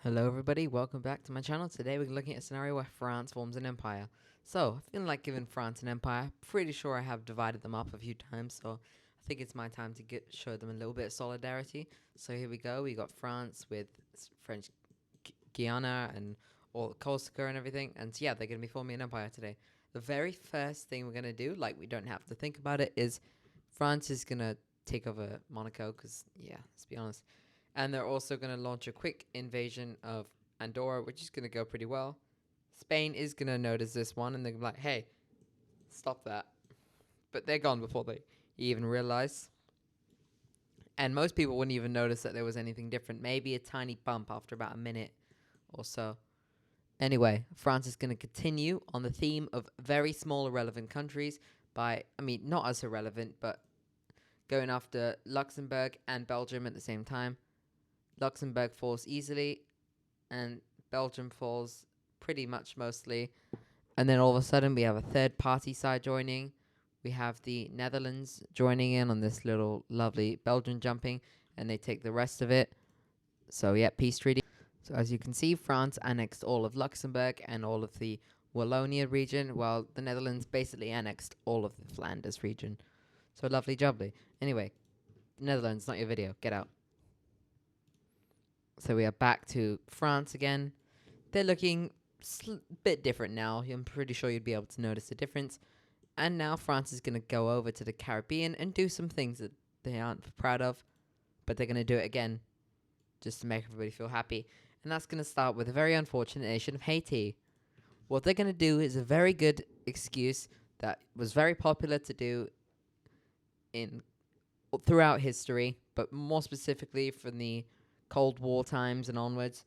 Hello everybody, welcome back to my channel. Today we're looking at a scenario where France forms an empire. So, I feel like giving France an empire. Pretty sure I have divided them up a few times, so I think it's my time to show them a little bit of solidarity. So here we go, we got France with French Guiana and all Corsica and everything, and yeah, they're going to be forming an empire today. The very first thing we're going to do, like we don't have to think about it, is France is going to take over Monaco, because yeah, let's be honest, and they're also going to launch a quick invasion of Andorra, which is going to go pretty well. Spain is going to notice this one, and they're gonna be like, hey, stop that. But they're gone before they even realize. And most people wouldn't even notice that there was anything different. Maybe a tiny bump after about a minute or so. Anyway, France is going to continue on the theme of very small irrelevant countries not as irrelevant, but going after Luxembourg and Belgium at the same time. Luxembourg falls easily, and Belgium falls pretty much mostly. And then all of a sudden, we have a third party side joining. We have the Netherlands joining in on this little lovely Belgian jumping, and they take the rest of it. So, yeah, peace treaty. So, as you can see, France annexed all of Luxembourg and all of the Wallonia region, while the Netherlands basically annexed all of the Flanders region. So, lovely jubbly. Anyway, Netherlands, not your video. Get out. So we are back to France again. They're looking a bit different now. I'm pretty sure you'd be able to notice the difference. And now France is going to go over to the Caribbean and do some things that they aren't proud of, but they're going to do it again just to make everybody feel happy. And that's going to start with a very unfortunate nation of Haiti. What they're going to do is a very good excuse that was very popular to do in throughout history, but more specifically from the Cold War times and onwards,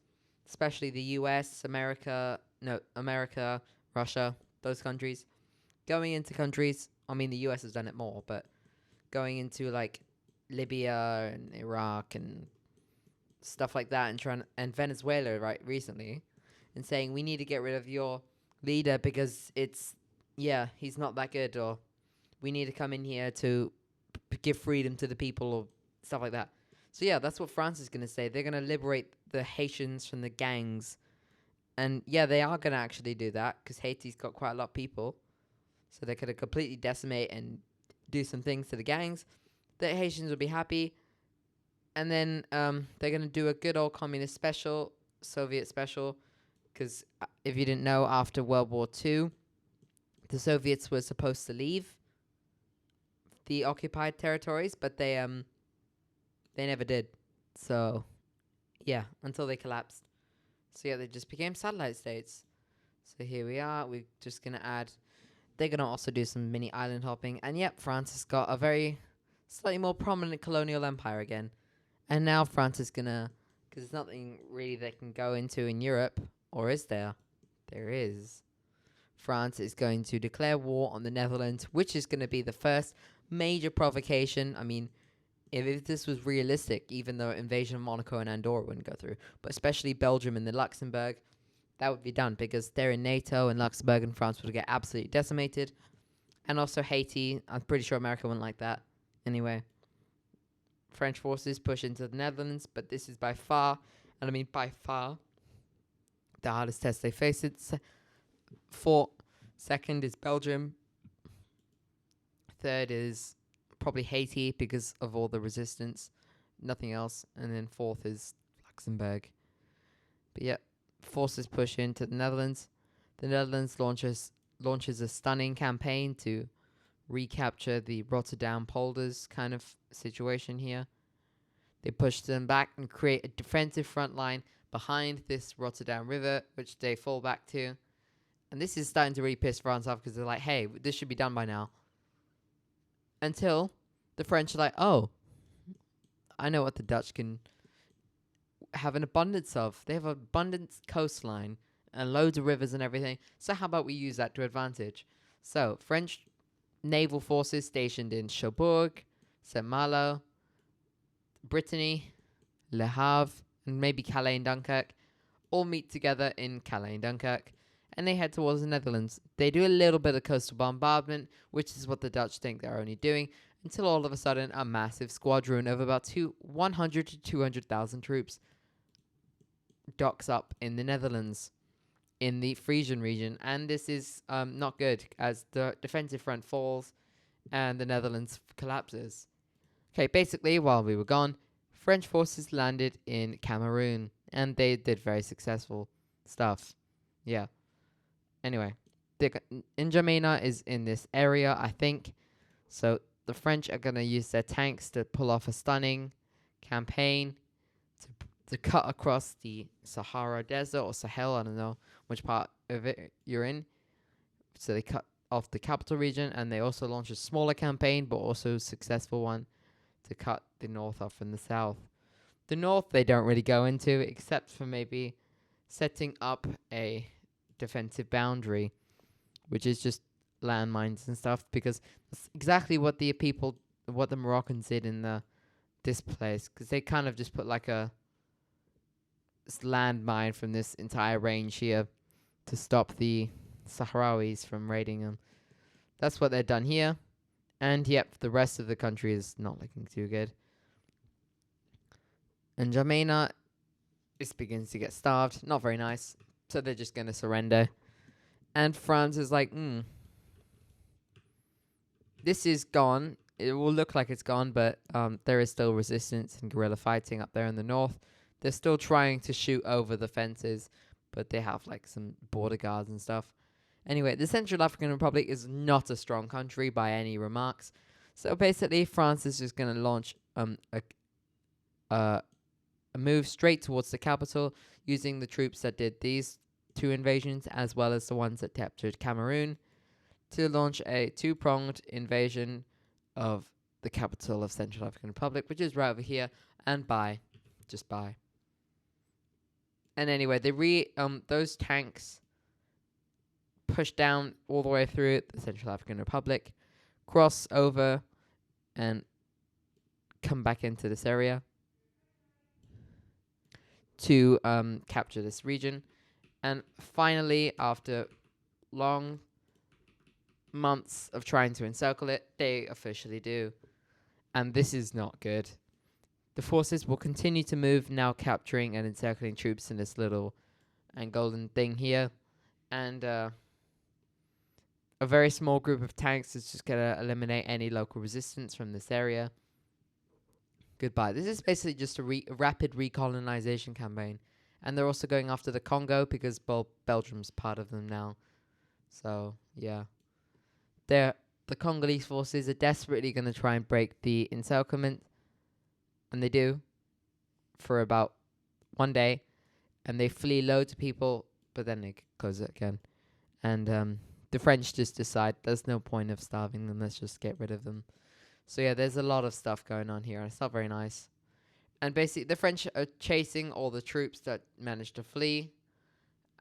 especially the US, America, Russia, those countries. Going into countries, I mean, the US has done it more, but going into like Libya and Iraq and stuff like that, and Venezuela, right, recently, and saying we need to get rid of your leader because he's not that good, or we need to come in here to give freedom to the people, or stuff like that. So yeah, that's what France is going to say. They're going to liberate the Haitians from the gangs. And yeah, they are going to actually do that because Haiti's got quite a lot of people. So they could completely decimate and do some things to the gangs. The Haitians will be happy. And then they're going to do a good old communist special, Soviet special. Because if you didn't know, after World War II, the Soviets were supposed to leave the occupied territories, but they never did. So yeah, until they collapsed. So yeah, they just became satellite states. So here we are. We're just gonna add. They're gonna also do some mini island hopping, and yep, France has got a very slightly more prominent colonial empire again. And now France is gonna, because there's nothing really they can go into in Europe, or is there? There is. France is going to declare war on the Netherlands, which is going to be the first major provocation. I mean, if this was realistic, even though invasion of Monaco and Andorra wouldn't go through, but especially Belgium and the Luxembourg, that would be done because they're in NATO, and Luxembourg and France would get absolutely decimated. And also Haiti, I'm pretty sure America wouldn't like that. Anyway, French forces push into the Netherlands, but this is by far, and I mean by far, the hardest test they face. It's second is Belgium. Third is probably Haiti because of all the resistance, nothing else. And then fourth is Luxembourg. But yeah, forces push into the Netherlands. The Netherlands launches a stunning campaign to recapture the Rotterdam polders kind of situation here. They push them back and create a defensive front line behind this Rotterdam River, which they fall back to. And this is starting to really piss France off because they're like, hey, this should be done by now. Until the French are like, oh, I know what the Dutch can have an abundance of. They have an abundant coastline and loads of rivers and everything. So how about we use that to advantage? So French naval forces stationed in Cherbourg, Saint-Malo, Brittany, Le Havre, and maybe Calais and Dunkirk all meet together in Calais and Dunkirk, and they head towards the Netherlands. They do a little bit of coastal bombardment, which is what the Dutch think they're only doing, until all of a sudden a massive squadron of about 100 to 200,000 troops docks up in the Netherlands, in the Frisian region, and this is not good as the defensive front falls and the Netherlands collapses. Okay, basically, while we were gone, French forces landed in Cameroon, and they did very successful stuff. Yeah. Anyway, N'Djamena is in this area, I think. So the French are going to use their tanks to pull off a stunning campaign to cut across the Sahara Desert or Sahel. I don't know which part of it you're in. So they cut off the capital region, and they also launch a smaller campaign, but also a successful one, to cut the north off from the south. The north they don't really go into, except for maybe setting up a defensive boundary, which is just landmines and stuff, because that's exactly what the Moroccans did in this place, because they kind of just put like a landmine from this entire range here to stop the Sahrawis from raiding them. That's what they've done here. And yep, the rest of the country is not looking too good. And N'Djamena begins to get starved. Not very nice. So they're just going to surrender. And France is like, this is gone. It will look like it's gone, but there is still resistance and guerrilla fighting up there in the north. They're still trying to shoot over the fences, but they have like some border guards and stuff. Anyway, the Central African Republic is not a strong country by any remarks. So basically, France is just going to launch a move straight towards the capital, using the troops that did these two invasions, as well as the ones that captured Cameroon, to launch a two-pronged invasion of the capital of Central African Republic, which is right over here, and just by. And anyway, those tanks push down all the way through the Central African Republic, cross over, and come back into this area to capture this region. And finally, after long months of trying to encircle it, they officially do. And this is not good. The forces will continue to move, now capturing and encircling troops in this little Angolan thing here. And a very small group of tanks is just going to eliminate any local resistance from this area. Goodbye. This is basically just a rapid recolonization campaign. And they're also going after the Congo because Belgium's part of them now. So, yeah. The Congolese forces are desperately going to try and break the encirclement. And they do. For about one day. And they flee loads of people. But then they close it again. And the French just decide there's no point of starving them. Let's just get rid of them. So, yeah, there's a lot of stuff going on here. And it's not very nice. And basically, the French are chasing all the troops that managed to flee.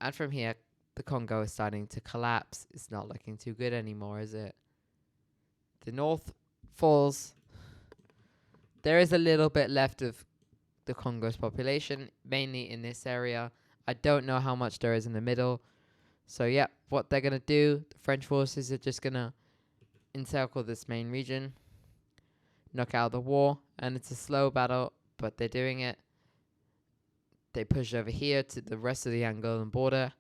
And from here, the Congo is starting to collapse. It's not looking too good anymore, is it? The north falls. There is a little bit left of the Congo's population, mainly in this area. I don't know how much there is in the middle. So, yeah, what they're going to do, the French forces are just going to encircle this main region, knock out the war, and it's a slow battle, but they're doing it. They push over here to the rest of the Angolan border,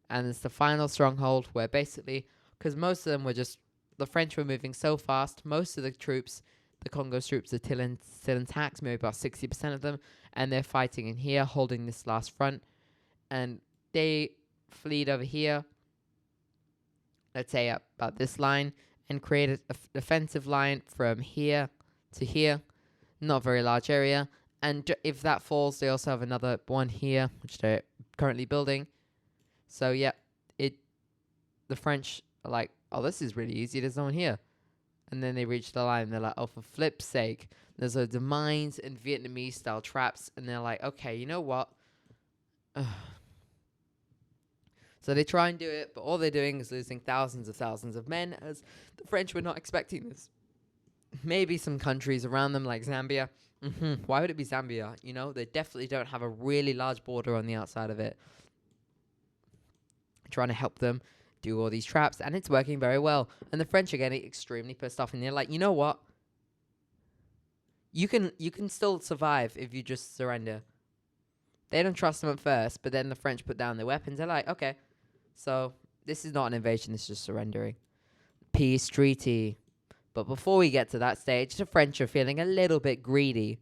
and it's the final stronghold where basically, because most of them were just, the French were moving so fast, most of the troops, the Congo's troops are still intact, maybe about 60% of them, and they're fighting in here, holding this last front, and they fleed over here, let's say about this line, and created a defensive line from here to here, not a very large area, and if that falls, they also have another one here, which they're currently building. So yeah, the French are like, oh, this is really easy, there's no one here. And then they reach the line, and they're like, oh, for flip's sake, there's loads of mines and Vietnamese style traps, and they're like, okay, you know what? So they try and do it, but all they're doing is losing thousands of men, as the French were not expecting this. Maybe some countries around them, like Zambia. Why would it be Zambia? You know, they definitely don't have a really large border on the outside of it. Trying to help them do all these traps, and it's working very well. And the French are getting extremely pissed off, and they're like, you know what? You can still survive if you just surrender. They don't trust them at first, but then the French put down their weapons. They're like, okay, so this is not an invasion. This is just surrendering. Peace treaty. But before we get to that stage, the French are feeling a little bit greedy.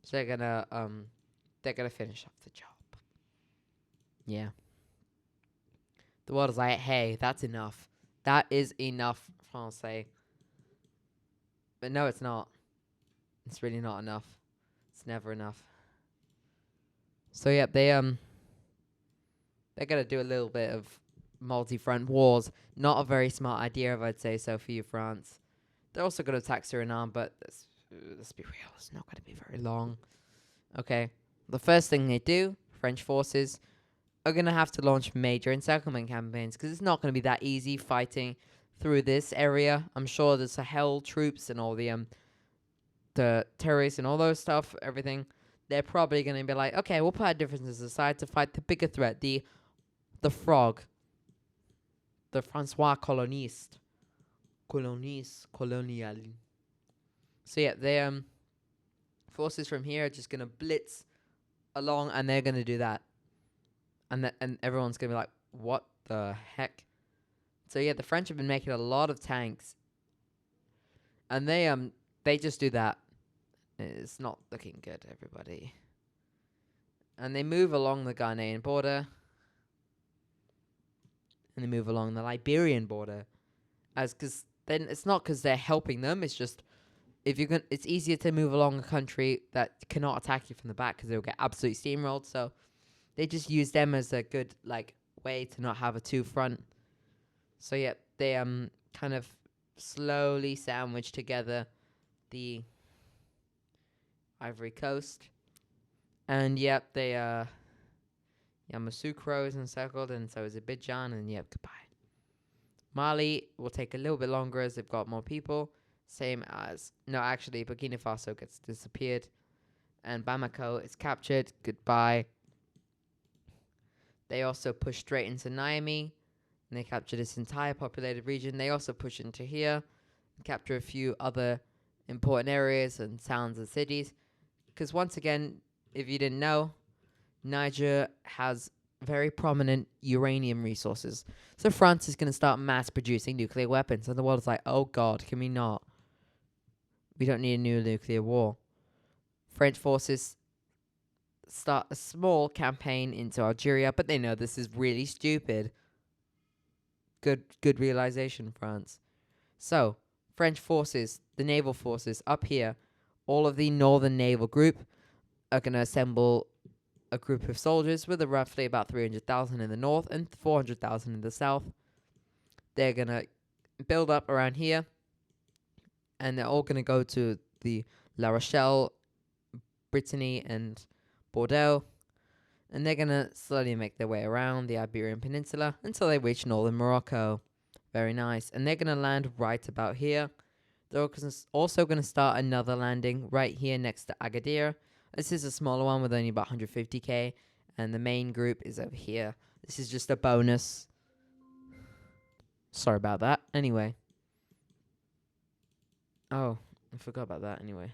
So they're gonna finish off the job. Yeah. The world is like, hey, that's enough. That is enough, Francais. But no, it's not. It's really not enough. It's never enough. So yeah, they're gonna do a little bit of multi-front wars. Not a very smart idea, if I'd say so, for you, France. They're also gonna attack Suriname, but let's be real, it's not gonna be very long. Okay, the first thing they do, French forces are gonna have to launch major encirclement campaigns because it's not gonna be that easy fighting through this area. I'm sure the Sahel troops and all the terrorists and all those stuff, everything, they're probably going to be like, okay, we'll put our differences aside to fight the bigger threat, the frog, the Francois coloniste, colonial. So yeah, the forces from here are just going to blitz along, and they're going to do that, and everyone's going to be like, what the heck? So yeah, the French have been making a lot of tanks, and they just do that. It's not looking good, everybody. And they move along the Ghanaian border. And they move along the Liberian border. Because then it's not because they're helping them. It's just, it's easier to move along a country that cannot attack you from the back because they'll get absolutely steamrolled. So they just use them as a good way to not have a two front. So yeah, they kind of slowly sandwich together the Ivory Coast, and yep, they Yamoussoukro is encircled, and so is Abidjan, and yep, goodbye. Mali will take a little bit longer as they've got more people. Same as Burkina Faso gets disappeared, and Bamako is captured. Goodbye. They also push straight into Niamey, and they capture this entire populated region. They also push into here, capture a few other important areas and towns and cities. Because once again, if you didn't know, Niger has very prominent uranium resources. So France is going to start mass producing nuclear weapons. And the world is like, oh God, can we not? We don't need a new nuclear war. French forces start a small campaign into Algeria, but they know this is really stupid. Good realization, France. So, French forces, the naval forces up here, all of the Northern Naval Group are going to assemble a group of soldiers with roughly about 300,000 in the north and 400,000 in the south. They're going to build up around here, and they're all going to go to the La Rochelle, Brittany, and Bordeaux, and they're going to slowly make their way around the Iberian Peninsula until they reach northern Morocco. Very nice. And they're going to land right about here. They're also going to start another landing right here next to Agadir. This is a smaller one with only about 150k, and the main group is over here. This is just a bonus. Sorry about that. Anyway. Oh, I forgot about that anyway.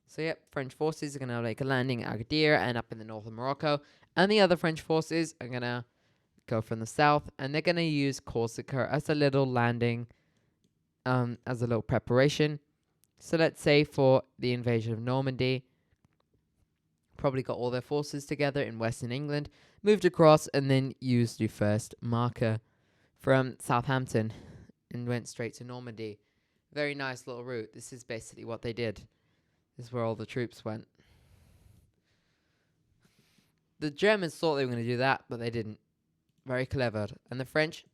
So yep, French forces are going to make a landing at Agadir and up in the north of Morocco. And the other French forces are going to go from the south, and they're going to use Corsica as a little landing, as a little preparation. So let's say for the invasion of Normandy, probably got all their forces together in Western England, moved across, and then used the first marker from Southampton and went straight to Normandy. Very nice little route. This is basically what they did. This is where all the troops went. The Germans thought they were going to do that, but they didn't. Very clever. And the French,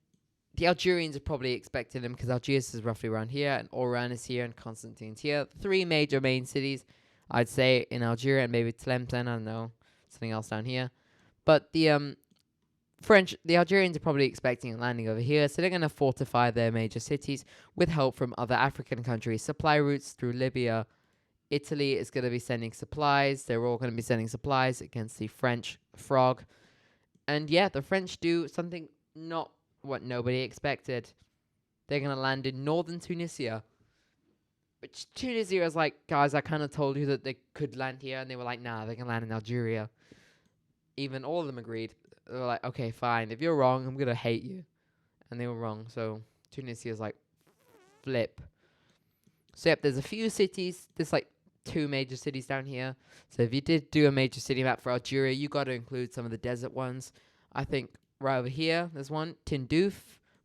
the Algerians are probably expecting them because Algiers is roughly around here, and Oran is here, and Constantine's here. Three major main cities, I'd say, in Algeria, and maybe Tlemcen, I don't know, something else down here. But the Algerians are probably expecting a landing over here, so they're going to fortify their major cities with help from other African countries. Supply routes through Libya. Italy is going to be sending supplies. They're all going to be sending supplies against the French frog. And yeah, the French do something not what nobody expected. They're going to land in northern Tunisia. Which Tunisia is like, guys, I kind of told you that they could land here. And they were like, nah, they're going to land in Algeria. even all of them agreed. They were like, okay, fine. If you're wrong, I'm gonna hate you. And they were wrong. So Tunisia's like, flip. So yep, there's a few cities. There's like 2 major cities down here. So if you did do a major city map for Algeria, you got to include some of the desert ones. I think right over here, there's one, Tindouf.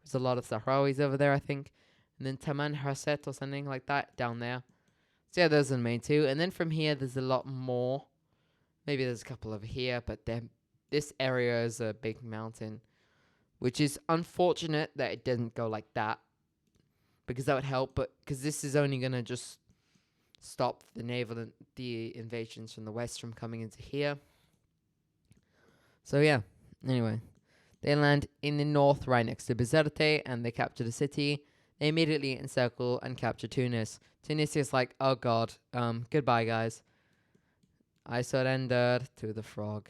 There's a lot of Sahrawis over there, I think. And then Taman Hasset or something like that down there. So yeah, those are the main two. And then from here, there's a lot more. Maybe there's a couple over here, but this area is a big mountain, which is unfortunate that it didn't go like that, because that would help. But because this is only gonna just stop the invasions from the west from coming into here. So yeah. Anyway, they land in the north, right next to Bizerte, and they capture the city. They immediately encircle and capture Tunis. Tunisia's like, oh god, goodbye guys. I surrendered to the frog.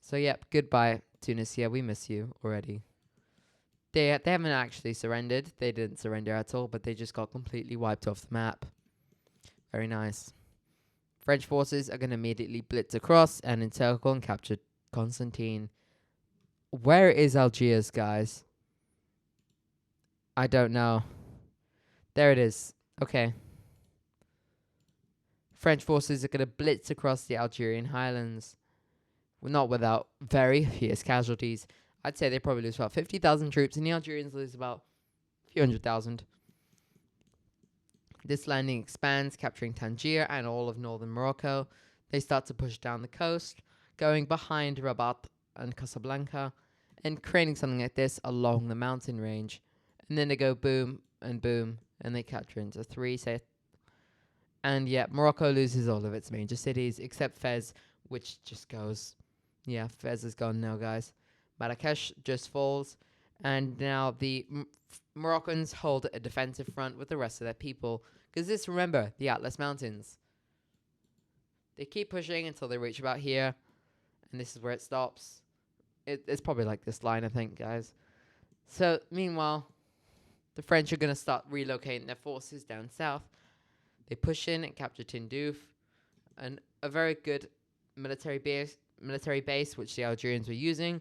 So yep, goodbye Tunisia. We miss you already. They haven't actually surrendered. They didn't surrender at all, but they just got completely wiped off the map. Very nice. French forces are going to immediately blitz across and encircle and capture Constantine. Where is Algiers, guys? I don't know. There it is. Okay. French forces are going to blitz across the Algerian highlands. Well, not without very fierce casualties. I'd say they probably lose about 50,000 troops, and the Algerians lose about a few 100,000. This landing expands, capturing Tangier and all of northern Morocco. They start to push down the coast, going behind Rabat and Casablanca, and creating something like this along the mountain range. And then they go boom, and they capture into 3 set. And yeah, Morocco loses all of its major cities, except Fez, which just goes... Yeah, Fez is gone now, guys. Marrakesh just falls, and now the Moroccans hold a defensive front with the rest of their people. Because remember, the Atlas Mountains. They keep pushing until they reach about here, and this is where it stops. It's probably like this line, I think, guys. So, meanwhile, the French are going to start relocating their forces down south. They push in and capture Tindouf, and a very good military base which the Algerians were using.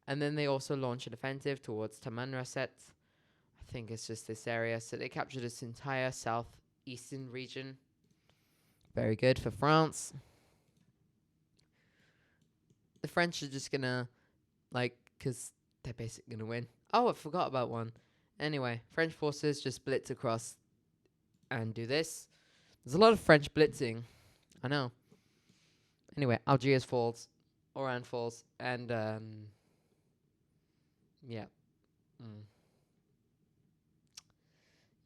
And then they also launch an offensive towards Tamanrasset. I think it's just this area. So they capture this entire southeastern region. Very good for France. The French are just gonna, because they're basically gonna win. Oh, I forgot about one. Anyway, French forces just blitz across and do this. There's a lot of French blitzing. I know. Anyway, Algiers falls. Oran falls. And, yeah.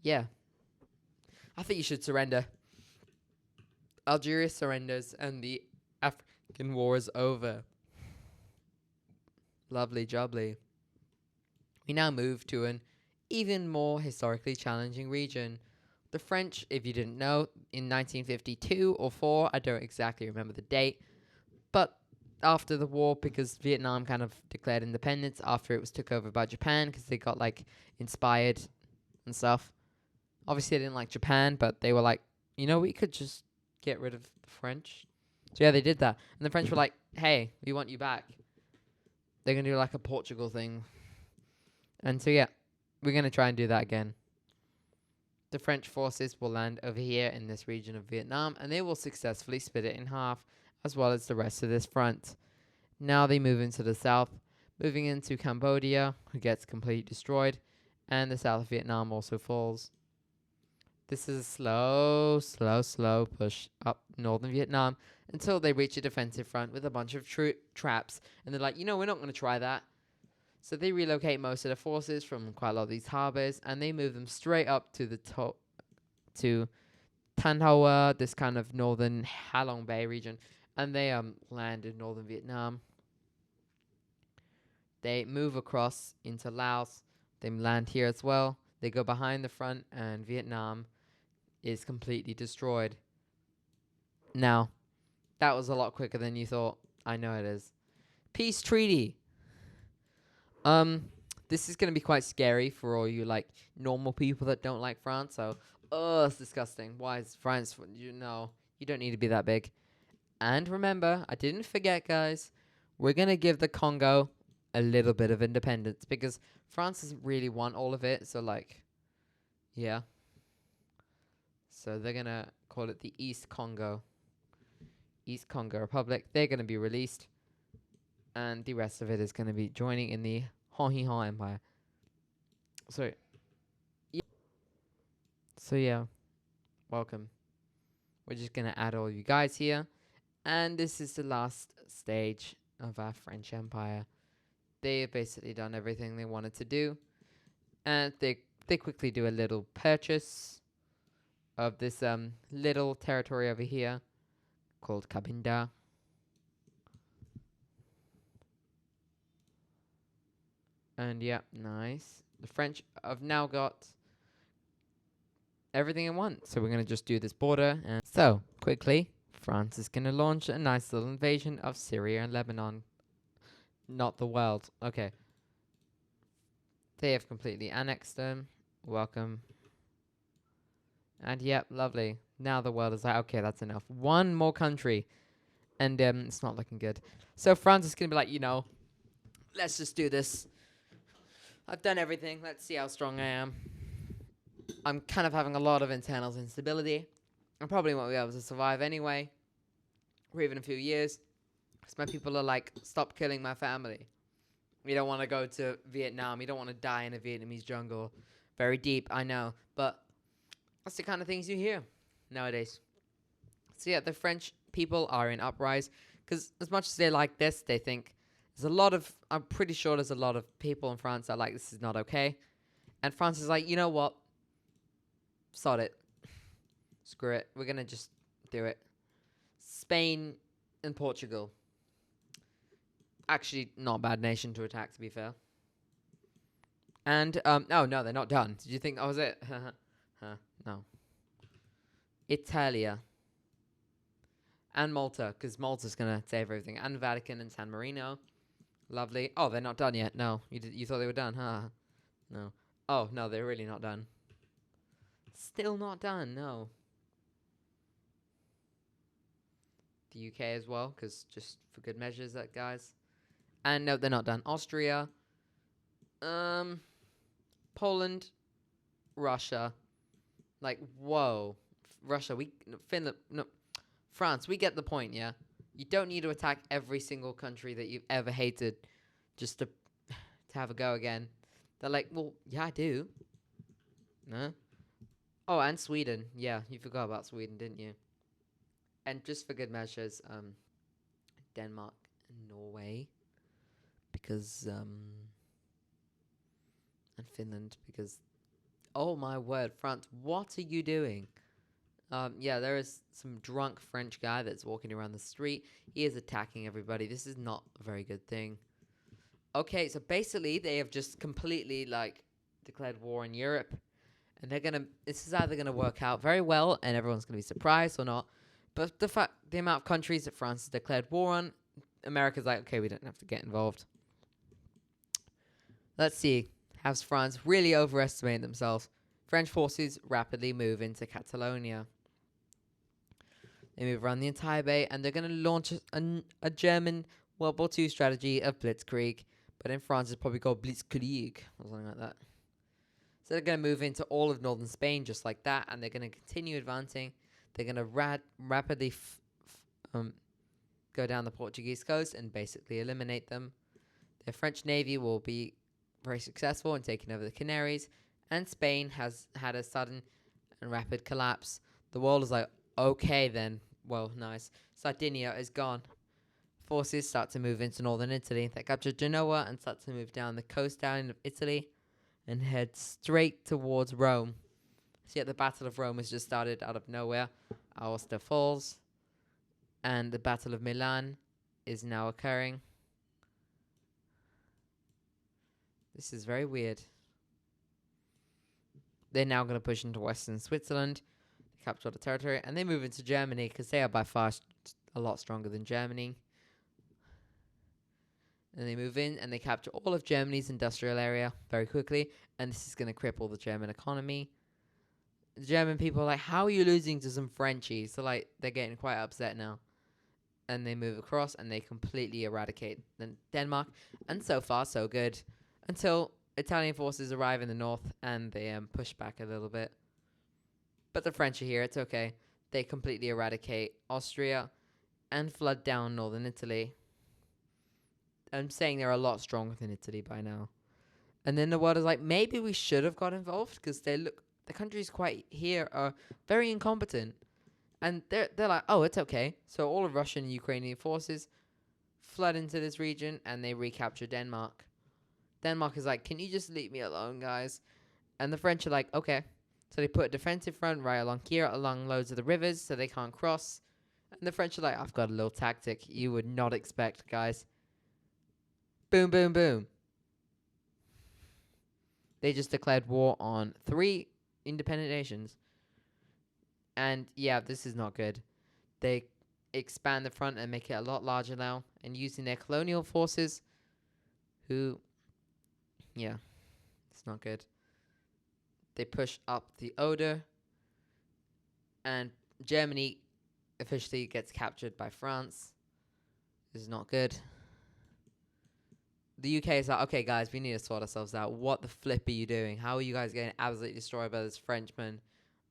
Yeah. I think you should surrender. Algeria surrenders and the African war is over. Lovely jubbly. We now move to an even more historically challenging region. The French, if you didn't know, in 1952 or 4, I don't exactly remember the date, but after the war, because Vietnam kind of declared independence after it was took over by Japan, because they got inspired and stuff. Obviously, they didn't like Japan, but they were like, we could just get rid of the French. So yeah, they did that, and the French were like, "Hey, we want you back." They're gonna do a Portugal thing, and so yeah, we're gonna try and do that again. The French forces will land over here in this region of Vietnam, and they will successfully split it in half, as well as the rest of this front. Now they move into the south, moving into Cambodia, who gets completely destroyed, and the South of Vietnam also falls. This is a slow push up northern Vietnam until they reach a defensive front with a bunch of traps, and they're like, we're not going to try that. So they relocate most of their forces from quite a lot of these harbors, and they move them straight up to the to Tan Hoa, this kind of northern Ha Long Bay region, and they land in northern Vietnam. They move across into Laos. They land here as well. They go behind the front, and Vietnam is completely destroyed. Now, that was a lot quicker than you thought. I know it is. Peace treaty. This is going to be quite scary for all you normal people that don't like France. So, it's disgusting. Why is France? You don't need to be that big. And remember, I didn't forget, guys, we're going to give the Congo a little bit of independence because France doesn't really want all of it. So, like, yeah. So they're going to call it the East Congo. East Congo Republic. They're going to be released. And the rest of it is going to be joining in the Hohenzollern Empire. So, yeah. So, yeah. Welcome. We're just going to add all you guys here. And this is the last stage of our French Empire. They've basically done everything they wanted to do. And they quickly do a little purchase of this little territory over here called Cabinda. And yeah, nice. The French have now got everything in one. So we're going to just do this border. And so, quickly, France is going to launch a nice little invasion of Syria and Lebanon. Not the world. Okay. They have completely annexed them. Welcome. And yep, lovely. Now the world is like, okay, that's enough. One more country. And it's not looking good. So France is going to be like, let's just do this. I've done everything. Let's see how strong I am. I'm kind of having a lot of internal instability. I probably won't be able to survive anyway. Or even a few years. Because my people are like, stop killing my family. You don't want to go to Vietnam. You don't want to die in a Vietnamese jungle. Very deep, I know. But that's the kind of things you hear nowadays. So yeah, the French people are in uprise. Because as much as they like this, they think there's a lot of... I'm pretty sure there's a lot of people in France that are like, this is not okay. And France is like, you know what? Sod it. Screw it. We're going to just do it. Spain and Portugal. Actually, not a bad nation to attack, to be fair. And, oh, no, they're not done. Did you think that was it? No. Italia. And Malta, because Malta's going to save everything. And Vatican and San Marino. Lovely. Oh, they're not done yet. No. You thought they were done, huh? No. Oh, no, they're really not done. Still not done, no. The UK as well, because just for good measures, that guys. And no, they're not done. Austria, Poland, Russia. Like, whoa. Russia, Finland, no, France, we get the point, yeah? You don't need to attack every single country that you've ever hated just to have a go again. They're like, well, yeah, I do. No? Oh, and Sweden. Yeah, you forgot about Sweden, didn't you? And just for good measures, Denmark and Norway. Because, and Finland, because, oh my word, France, what are you doing? Yeah, there is some drunk French guy that's walking around the street. He is attacking everybody. This is not a very good thing. Okay, so basically they have just completely, like, declared war in Europe. And this is either gonna work out very well and everyone's gonna be surprised or not. But the amount of countries that France has declared war on, America's like, okay, we don't have to get involved. Let's see. Has France really overestimated themselves? French forces rapidly move into Catalonia. They move around the entire bay, and they're going to launch a German World War II strategy of Blitzkrieg. But in France, it's probably called Blitzkrieg, or something like that. So they're going to move into all of northern Spain just like that, and they're going to continue advancing. They're going to rapidly go down the Portuguese coast and basically eliminate them. The French Navy will be very successful in taking over the Canaries, and Spain has had a sudden and rapid collapse. The world is like, okay then, well, nice. Sardinia is gone. Forces start to move into northern Italy. They capture Genoa and start to move down the coast down of Italy and head straight towards Rome. So yet the Battle of Rome has just started out of nowhere. Aosta falls, and the Battle of Milan is now occurring. This is very weird. They're now going to push into western Switzerland, capture the territory, and they move into Germany because they are by far a lot stronger than Germany. And they move in and they capture all of Germany's industrial area very quickly, and this is going to cripple the German economy. The German people are like, how are you losing to some Frenchies? So like, they're getting quite upset now. and they move across and they completely eradicate Denmark. And so far, so good. Until Italian forces arrive in the north and they push back a little bit. But the French are here. It's okay. They completely eradicate Austria and flood down northern Italy. I'm saying they're a lot stronger than Italy by now. And then the world is like, maybe we should have got involved because the countries quite here are very incompetent. And they're like, oh, it's okay. So all of Russian and Ukrainian forces flood into this region and they recapture Denmark. Denmark is like, can you just leave me alone, guys? And the French are like, okay. So they put a defensive front right along here, along loads of the rivers, so they can't cross. And the French are like, I've got a little tactic you would not expect, guys. Boom, boom, boom. They just declared war on 3 independent nations. And yeah, this is not good. They expand the front and make it a lot larger now. And using their colonial forces, who, yeah, it's not good. They push up the Oder. And Germany officially gets captured by France. This is not good. The UK is like, okay, guys, we need to sort ourselves out. What the flip are you doing? How are you guys getting absolutely destroyed by this Frenchman?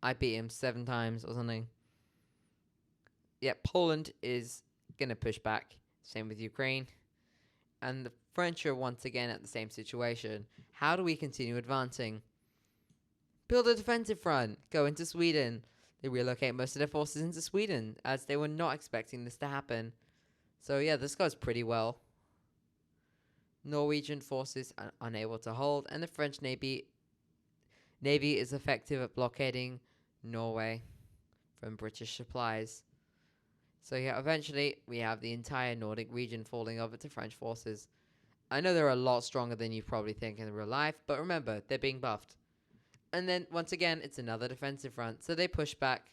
I beat him 7 times or something. Yeah, Poland is going to push back. Same with Ukraine. And the French are once again at the same situation. How do we continue advancing? Build a defensive front. Go into Sweden. They relocate most of their forces into Sweden, as they were not expecting this to happen. So yeah, this goes pretty well. Norwegian forces are unable to hold, and the French Navy is effective at blockading Norway from British supplies. So yeah, eventually we have the entire Nordic region falling over to French forces. I know they're a lot stronger than you probably think in real life, but remember, they're being buffed. And then, once again, it's another defensive front. So they push back,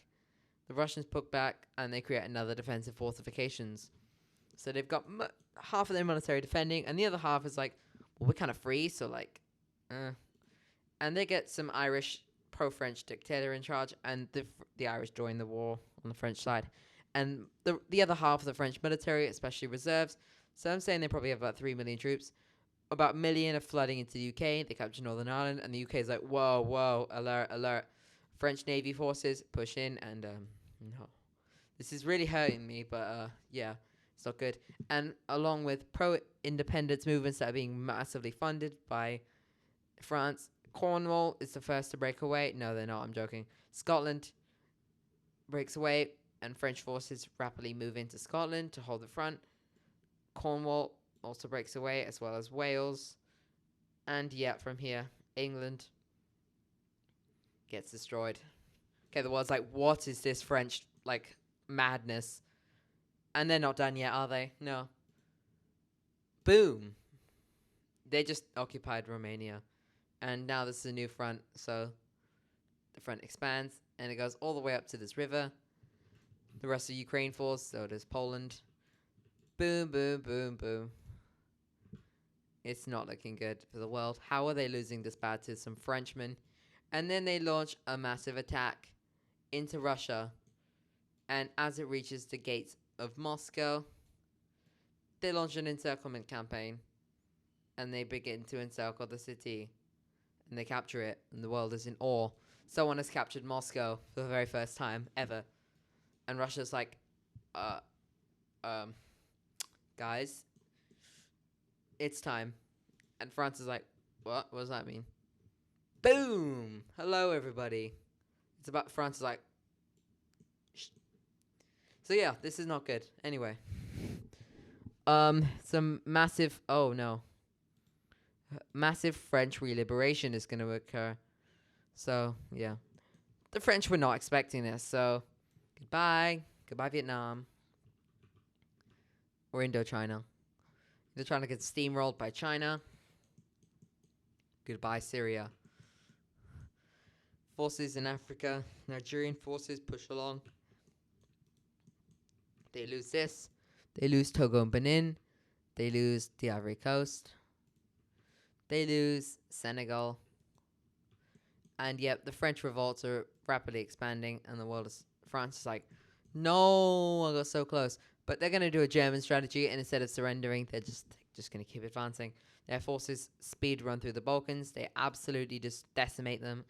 the Russians push back, and they create another defensive fortifications. So they've got half of their military defending, and the other half is like, well, we're kind of free, so like, And they get some Irish pro-French dictator in charge, and the Irish join the war on the French side. And the other half of the French military, especially reserves, so I'm saying they probably have about 3 million troops. About 1 million are flooding into the UK. They capture Northern Ireland, and the UK is like, whoa, whoa, alert, alert. French Navy forces push in, and no. This is really hurting me, but yeah, it's not good. And along with pro-independence movements that are being massively funded by France, Cornwall is the first to break away. No, they're not. I'm joking. Scotland breaks away, and French forces rapidly move into Scotland to hold the front. Cornwall also breaks away, as well as Wales. And yeah, from here, England gets destroyed. Okay, the world's like, what is this French, like, madness? And they're not done yet, are they? No. Boom. They just occupied Romania. And now this is a new front, so the front expands, and it goes all the way up to this river. The rest of Ukraine falls, so does Poland. Boom, boom, boom, boom. It's not looking good for the world. How are they losing this bad to some Frenchmen? And then they launch a massive attack into Russia. And as it reaches the gates of Moscow, they launch an encirclement campaign. And they begin to encircle the city. And they capture it. And the world is in awe. Someone has captured Moscow for the very first time ever. And Russia's like, guys, it's time. And France is like, what? What does that mean? Boom! Hello, everybody. It's about France is like, shh. So yeah, this is not good. Anyway, some massive. Oh no. Massive French re-liberation is going to occur. So yeah, the French were not expecting this. So goodbye, goodbye Vietnam, or Indochina. They're trying to get steamrolled by China. Goodbye, Syria. Forces in Africa. Nigerian forces push along. They lose this. They lose Togo and Benin. They lose the Ivory Coast. They lose Senegal. And yep, the French revolts are rapidly expanding, and the world is. France is like, no, I got so close. But they're going to do a German strategy, and instead of surrendering, they're just going to keep advancing. Their forces speed run through the Balkans. They absolutely just decimate them.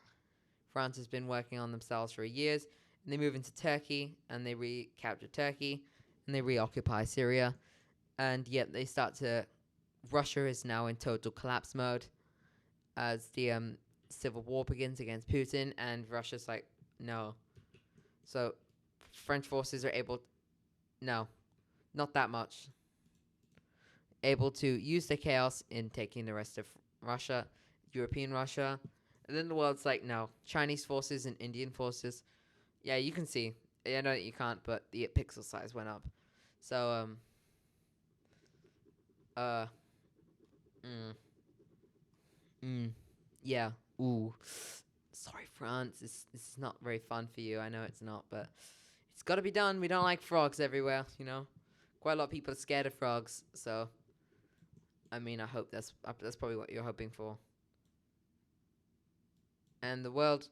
France has been working on themselves for years, and they move into Turkey, and they recapture Turkey, and they reoccupy Syria, and yet they start to. Russia is now in total collapse mode as the civil war begins against Putin, and Russia's like, no. So French forces are able, no, not that much, able to use the chaos in taking the rest of Russia, European Russia. And then the world's like, no, Chinese forces and Indian forces. Yeah, you can see. I know that you can't, but the pixel size went up. So, yeah. Ooh. Sorry, France. This is not very fun for you. I know it's not, but it's got to be done. We don't like frogs everywhere, you know? Quite a lot of people are scared of frogs, so I mean, I hope that's probably what you're hoping for. And the world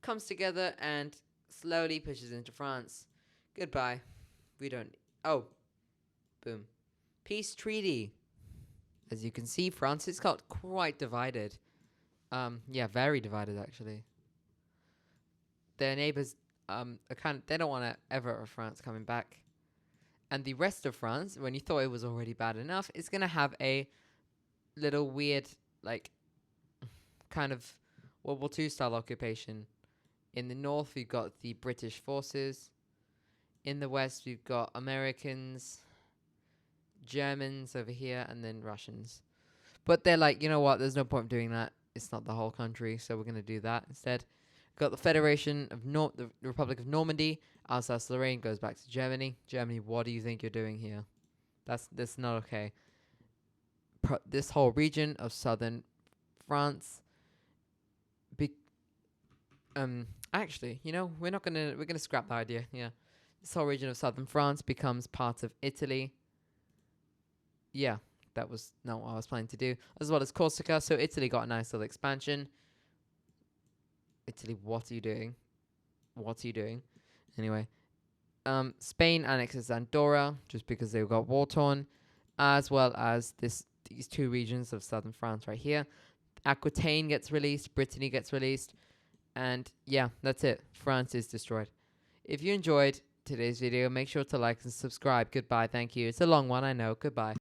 comes together and slowly pushes into France. Goodbye. We don't. Oh, boom. Peace treaty. As you can see, France is got quite divided. Yeah, very divided actually. Their neighbors, are they don't want to ever France coming back. And the rest of France, when you thought it was already bad enough, is gonna have a little weird, like, kind of World War II style occupation. In the north, we've got the British forces. In the west, we've got Americans, Germans over here, and then Russians. But they're like, you know what? There's no point in doing that. It's not the whole country, so we're gonna do that instead. Got the Federation of the Republic of Normandy. Alsace-Lorraine goes back to Germany. Germany, what do you think you're doing here? That's not okay. This whole region of southern France. Actually, you know, we're gonna scrap that idea. Yeah, this whole region of southern France becomes part of Italy. Yeah, that was not what I was planning to do. As well as Corsica, so Italy got a nice little expansion. Italy, what are you doing? What are you doing? Anyway, Spain annexes Andorra just because they got war torn, as well as these two regions of southern France right here. Aquitaine gets released, Brittany gets released, and yeah, that's it. France is destroyed. If you enjoyed today's video, make sure to like and subscribe. Goodbye, thank you. It's a long one, I know. Goodbye.